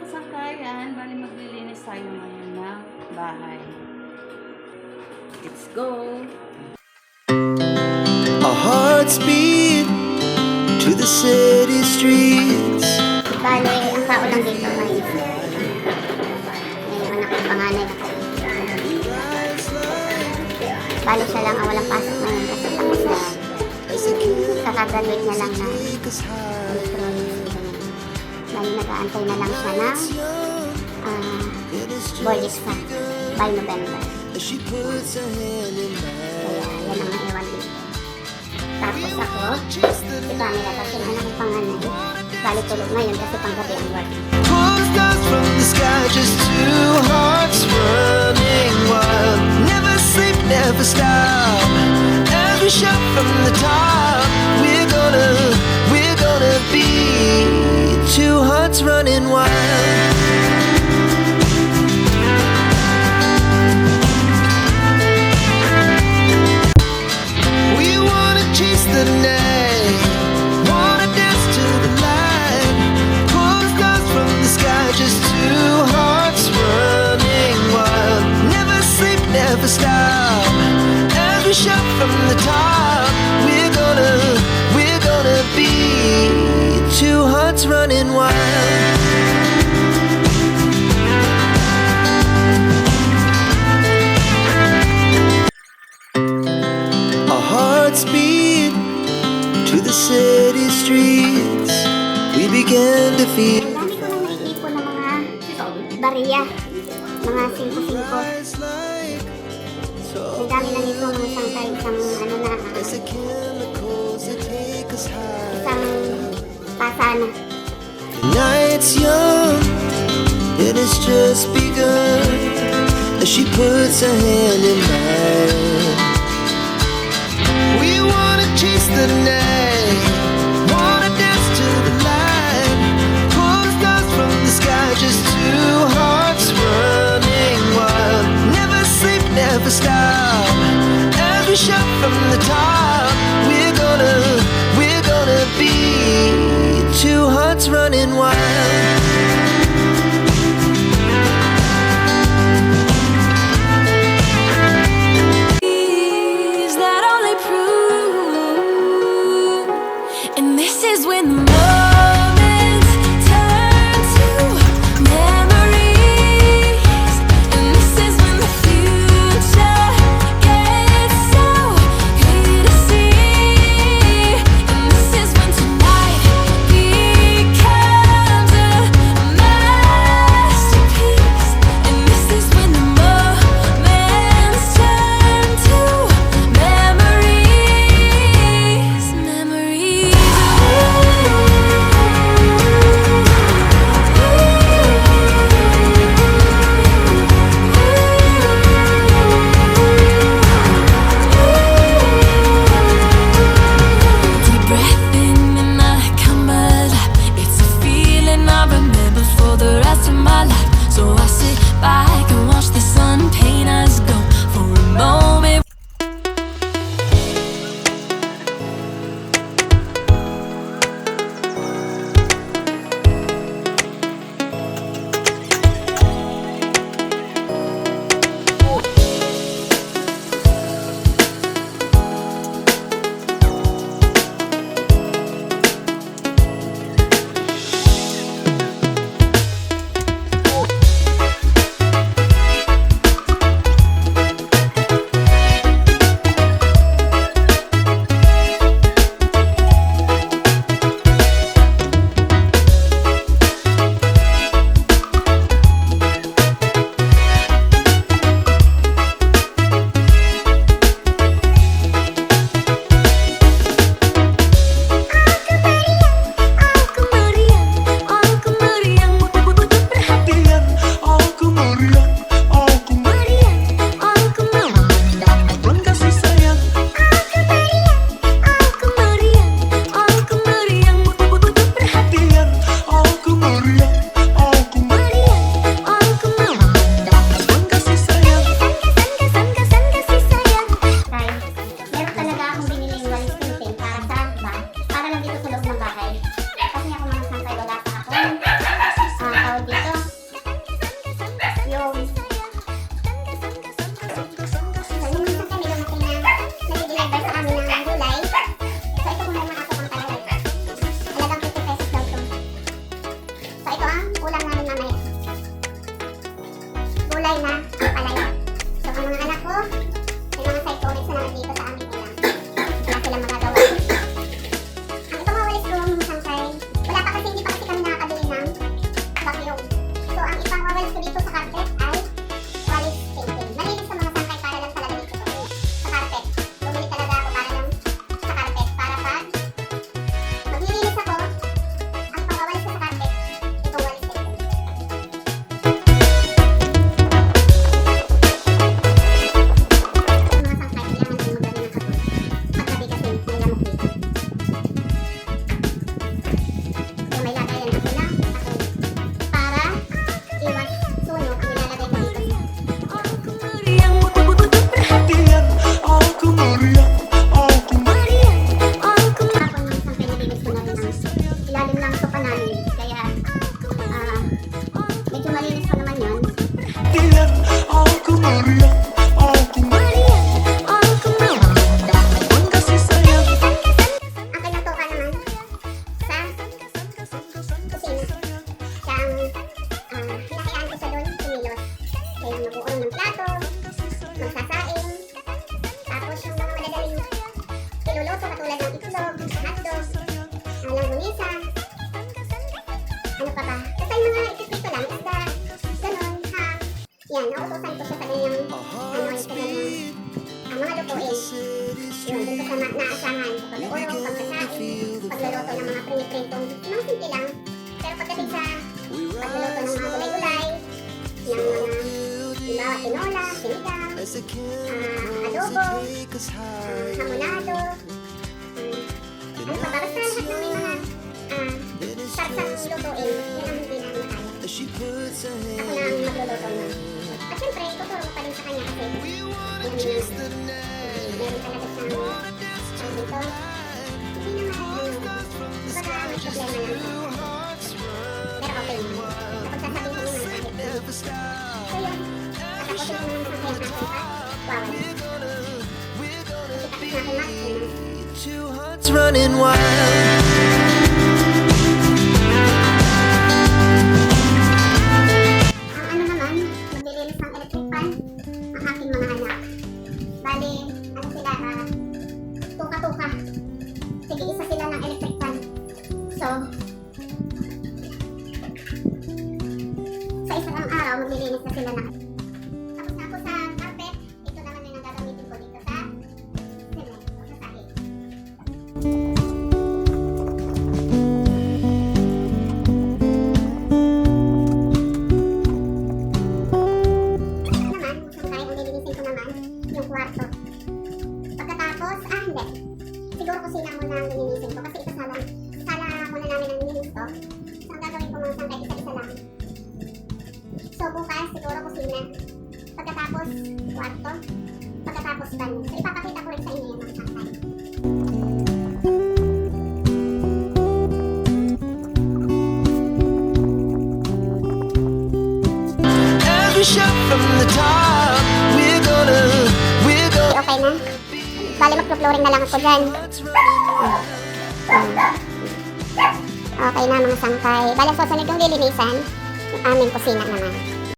sangkayan, bali maglilinis tayo ngayon ng bahay. Let's go! Our hearts beat to the city streets. Bale, ang tao lang dito may anak ng panganay. Bale siya lang ang walang pasok ngayon kasi tapos na. Kakagraduate na lang na electronics. Bale, nag-aantay na lang siya ng board exam by November. Kaya yan ang naiwan dito. Tapos ako, si Pamela kasi ang anak ng panganay. Bale, tulog ngayon kasi panggabi ang work. Pulls dust from the sky, just two hearts running wild. Never sleep, never stop. Every shot from the top. We're gonna be two hearts running wild. We wanna chase the night, wanna dance to the light. Pulls dust from the sky, just two hearts running wild. Never sleep, never stop. Every shot from the top. We're gonna be two hearts running wild. Our hearts beat to the city streets. We began to feel. Ang dami ko nang naitipon ng mga bariya. Mga 5-5. Eyes like Ang dami na nito mga sangkay, as the chemicals that take us high. isang pasana. The night's young, it has just begun. As she puts her hand in mine, we wanna chase the night, wanna dance to the light. Pulls dust from the sky, just two hearts running wild. Never sleep, never stop. Every shot from the top. We're gonna be two hearts running wild. That only prove, and this is when the moments turn to memories, and this is when the future gets so clear to ang ulam namin mamaya. Gulay na palaya. So, ang mga anak ko, may mga psychonics na naman dito sa aming ulam. Wala silang magagawa. Ang itong walis room, sangkay, wala pa kasi, hindi pa kasi kami nakakabili ng vacuum. So, ang ipang walis ko dito sa carpet ay walis painting. Malinis sa mga sangkay para lang talaga dito sa carpet. Bumili talaga ako para lang sa carpet. Para pag maglilinis ako, ang pangwawalis ko sa carpet, itong walis painting. Mga sangkay, kailangan din maglagay ng kapot. Pagkabi kasi may lamok dito. Kaya may lagayan ako ng kapot. Para iwas sunog, nilalagay ko dito. Tapos yung sangkay nilinis ko na rin ang ilalim ng sopa namin. Kaya medyo malinis pa naman yun. Ang pinagtuka naman sa kusina. Siyang hinahayaan ko siya doon kumilos. Kaya mag-uulong ng plato, magsasaing, tapos yung mga madadaling iluluto katulad ng itlog, hotdog, langgunisa, ano pa ba? Basta yung mga ipipito lang, isda, ganun, ham. Yan, nautusan ko siya sa ganyang, yung kanyang mga lutuin. Yun, dun ko sa naasahan, sa pag-uurong, pagsasaing, pagluluto ng mga prinitritong, mga simple lang. Pero pagdating sa pagluluto ng mga gulay-gulay, ng mga tinola, sinigang, adobo, hamonado, ano pa ba? Basta lahat ng may mga sarsang lutuin, yun ang hindi namin kaya. Ako na ang magluluto na. At syempre, tuturo ko pa rin sa kanya kasi meron talaga siyang dito. Hindi naman baka may problema lang. Pero okay naman. Kapag sasabihin ko naman kahit so yun, katapusin ko naman sa kaya natin pa. Wow. Hindi kasi natin Two hearts running wild. Ang ano naman, maglilinis ng electric fan ang aking mga anak. Bali, ano sila, tuka-tuka. Sige, isa sila ng electric fan. So, sa isang araw, maglilinis na sila ng. Tapos na ako sa carpet, ito naman yung nagagamitin ko dito sa cement, o sa sahig. Naman, sangkay, ang lilinisin ko naman, yung kwarto. Pagkatapos, hindi. Siguro kusina muna ang lilinisin ko kasi ito sala muna namin ang lilinis ko. So, ang gagawin ko mga sangkay, isa-isa lang. So, bukas, siguro kusina. Pagkatapos, kwarto. Pagkatapos, banyo. So, ipapakita ko rin sa inyo yung mga sangkay. Every shot from the top, we're gonna Okay na? Bali, mag-flooring na lang ako dyan. Okay na mga sangkay. Bali, susunod yung lilinisan, yung aming kusina naman.